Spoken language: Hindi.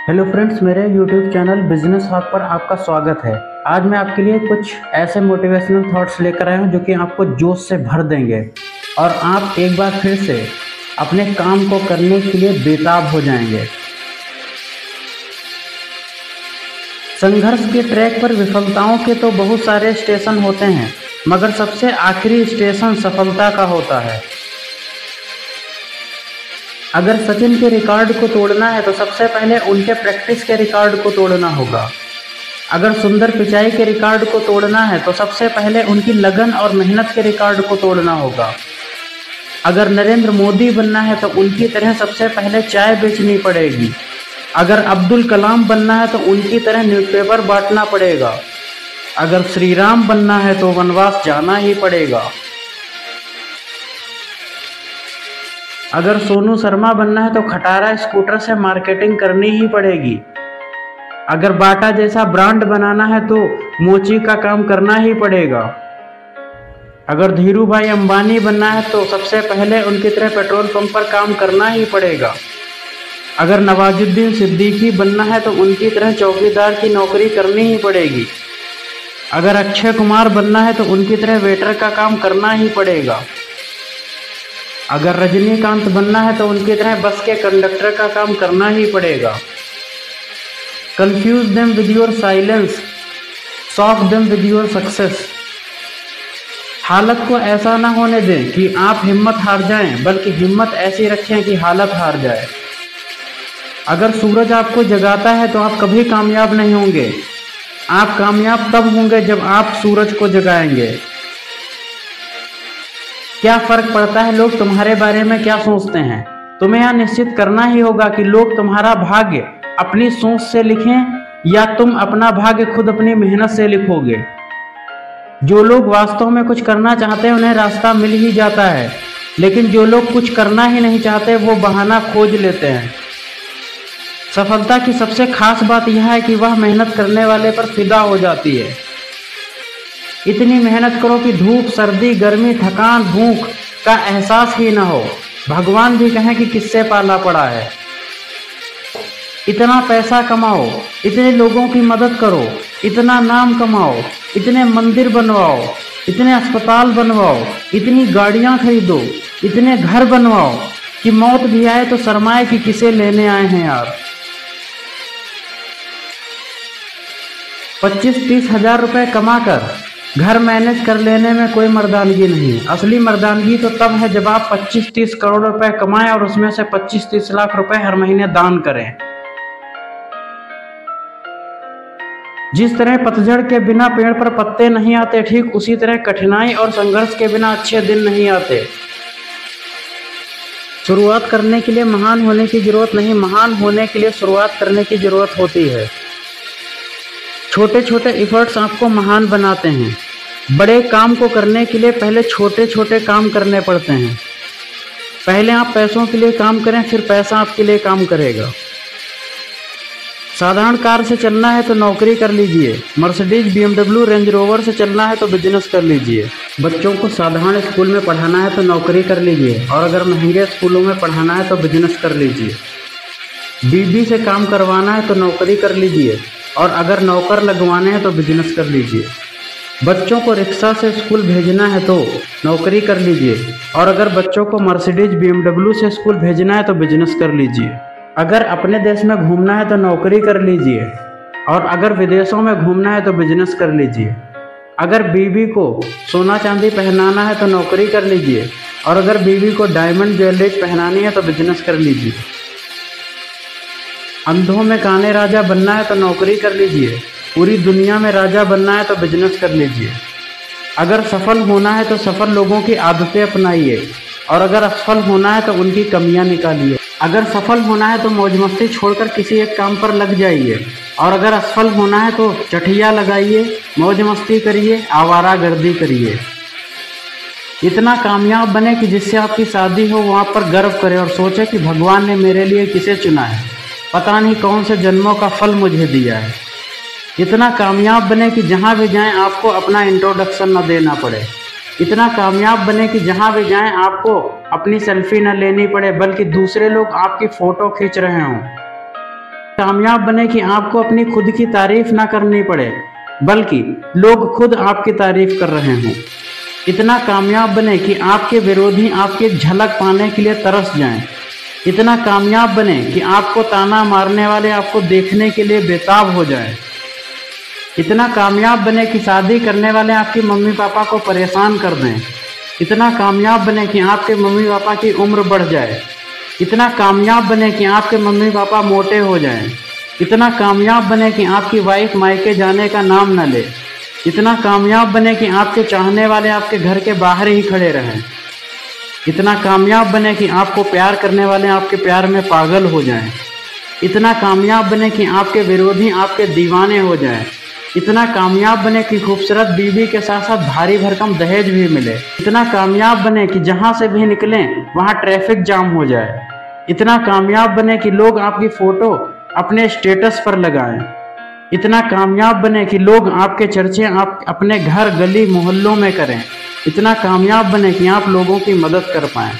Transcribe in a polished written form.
हेलो फ्रेंड्स, मेरे यूट्यूब चैनल बिजनेस हॉक पर आपका स्वागत है। आज मैं आपके लिए कुछ ऐसे मोटिवेशनल थॉट्स लेकर आया हूं जो कि आपको जोश से भर देंगे और आप एक बार फिर से अपने काम को करने के लिए बेताब हो जाएंगे। संघर्ष के ट्रैक पर विफलताओं के तो बहुत सारे स्टेशन होते हैं, मगर सबसे आखिरी स्टेशन सफलता का होता है। अगर सचिन के रिकॉर्ड को तोड़ना है तो सबसे पहले उनके प्रैक्टिस के रिकॉर्ड को तोड़ना होगा। अगर सुंदर पिचाई के रिकॉर्ड को तोड़ना है तो सबसे पहले उनकी लगन और मेहनत के रिकॉर्ड को तोड़ना होगा। अगर नरेंद्र मोदी बनना है तो उनकी तरह सबसे पहले चाय बेचनी पड़ेगी। अगर अब्दुल कलाम बनना है तो उनकी तरह न्यूज़पेपर बांटना पड़ेगा। अगर श्री राम बनना है तो वनवास जाना ही पड़ेगा। अगर सोनू शर्मा बनना है तो खटारा स्कूटर से मार्केटिंग करनी ही पड़ेगी। अगर बाटा जैसा ब्रांड बनाना है तो मोची का काम करना ही पड़ेगा। अगर धीरू भाई अंबानी बनना है तो सबसे पहले उनकी तरह पेट्रोल पंप पर काम करना ही पड़ेगा। अगर नवाजुद्दीन सिद्दीकी बनना है तो उनकी तरह चौकीदार की नौकरी करनी ही पड़ेगी। अगर अक्षय कुमार बनना है तो उनकी तरह वेटर का काम करना ही पड़ेगा। अगर रजनीकांत बनना है तो उनकी तरह बस के कंडक्टर का काम करना ही पड़ेगा। Confuse them with your silence, shock them with your success. हालत को ऐसा ना होने दें कि आप हिम्मत हार जाएं, बल्कि हिम्मत ऐसी रखें कि हालत हार जाए। अगर सूरज आपको जगाता है तो आप कभी कामयाब नहीं होंगे। आप कामयाब तब होंगे जब आप सूरज को जगाएंगे। क्या फर्क पड़ता है लोग तुम्हारे बारे में क्या सोचते हैं? तुम्हें यह निश्चित करना ही होगा कि लोग तुम्हारा भाग्य अपनी सोच से लिखें या तुम अपना भाग्य खुद अपनी मेहनत से लिखोगे। जो लोग वास्तव में कुछ करना चाहते हैं उन्हें रास्ता मिल ही जाता है, लेकिन जो लोग कुछ करना ही नहीं चाहते वो बहाना खोज लेते हैं। सफलता की सबसे खास बात यह है कि वह मेहनत करने वाले पर फिदा हो जाती है। इतनी मेहनत करो कि धूप, सर्दी, गर्मी, थकान, भूख का एहसास ही ना हो। भगवान भी कहें कि किससे पाला पड़ा है। इतना पैसा कमाओ, इतने लोगों की मदद करो, इतना नाम कमाओ, इतने मंदिर बनवाओ, इतने अस्पताल बनवाओ, इतनी गाड़ियां खरीदो, इतने घर बनवाओ कि मौत भी आए तो सरमाए कि किसे लेने आए हैं यार। 25-30 हजार रुपए कमाकर घर मैनेज कर लेने में कोई मर्दानगी नहीं। असली मर्दानगी तो तब है जब आप 25-30 करोड़ रुपए कमाएं और उसमें से 25-30 लाख रुपए हर महीने दान करें। जिस तरह पतझड़ के बिना पेड़ पर पत्ते नहीं आते, ठीक उसी तरह कठिनाई और संघर्ष के बिना अच्छे दिन नहीं आते। शुरुआत करने के लिए महान होने की जरूरत नहीं, महान होने के लिए शुरुआत करने की जरूरत होती है। छोटे छोटे एफर्ट्स आपको महान बनाते हैं। बड़े काम को करने के लिए पहले छोटे छोटे काम करने पड़ते हैं। पहले आप पैसों के लिए काम करें, फिर पैसा आपके लिए काम करेगा। साधारण कार से चलना है तो नौकरी कर लीजिए। मर्सिडीज, BMW, रेंज रोवर से चलना है तो बिजनेस कर लीजिए। बच्चों को साधारण स्कूल में पढ़ाना है तो नौकरी कर लीजिए, और अगर महंगे स्कूलों में पढ़ाना है तो बिजनेस कर लीजिए। बीबी से काम करवाना है तो नौकरी कर लीजिए, और अगर नौकर लगवाने हैं तो बिजनेस कर लीजिए। बच्चों को रिक्शा से स्कूल भेजना है तो नौकरी कर लीजिए, और अगर बच्चों को मर्सिडीज, BMW से स्कूल भेजना है तो बिजनेस कर लीजिए। अगर अपने देश में घूमना है तो नौकरी कर लीजिए, और अगर विदेशों में घूमना है तो बिजनेस कर लीजिए। अगर बीवी को सोना चांदी पहनाना है तो नौकरी कर लीजिए, और अगर बीवी को डायमंड ज्वेलरीज पहनानी है तो बिजनेस कर लीजिए। अंधों में काने राजा बनना है तो नौकरी कर लीजिए। पूरी दुनिया में राजा बनना है तो बिजनेस कर लीजिए। अगर सफल होना है तो सफल लोगों की आदतें अपनाइए, और अगर असफल होना है तो उनकी कमियां निकालिए। अगर सफल होना है तो मौज मस्ती छोड़कर किसी एक काम पर लग जाइए, और अगर असफल होना है तो चटिया लगाइए, मौज मस्ती करिए, आवारागर्दी करिए। इतना कामयाब बने कि जिससे आपकी शादी हो वो आप पर गर्व करे और सोचे कि भगवान ने मेरे लिए किसे चुना है, पता नहीं कौन से जन्मों का फल मुझे दिया है। इतना कामयाब बने कि जहाँ भी जाएं आपको अपना इंट्रोडक्शन न देना पड़े। इतना कामयाब बने कि जहाँ भी जाएं आपको अपनी सेल्फी न लेनी पड़े, बल्कि दूसरे लोग आपकी फ़ोटो खींच रहे हों। कामयाब बने कि आपको अपनी खुद की तारीफ ना करनी पड़े, बल्कि लोग खुद आपकी तारीफ कर रहे हों। इतना कामयाब बने कि आपके विरोधी आपकी एक झलक पाने के लिए तरस जाएं। इतना कामयाब बने कि आपको ताना मारने वाले आपको देखने के लिए बेताब हो जाएं। इतना कामयाब बने कि शादी करने वाले आपकी मम्मी पापा को परेशान कर दें। इतना कामयाब बने कि आपके मम्मी पापा की उम्र बढ़ जाए। इतना कामयाब बने कि आपके मम्मी पापा मोटे हो जाएं। इतना कामयाब बने कि आपकी वाइफ मायके जाने का नाम न ले। इतना कामयाब बने कि आपके चाहने वाले आपके घर के बाहर ही खड़े रहें। इतना कामयाब बने कि आपको प्यार करने वाले आपके प्यार में पागल हो जाएं। इतना कामयाब बने कि आपके विरोधी आपके दीवाने हो जाएं। इतना कामयाब बने कि खूबसूरत बीवी के साथ साथ भारी भरकम दहेज भी मिले। इतना कामयाब बने कि जहां से भी निकलें वहां ट्रैफिक जाम हो जाए। इतना कामयाब बने कि लोग आपकी फ़ोटो अपने स्टेटस पर लगाएं। इतना कामयाब बने कि लोग आपके चर्चे आप अपने घर गली मोहल्लों में करें। इतना कामयाब बने कि आप लोगों की मदद कर पाएं।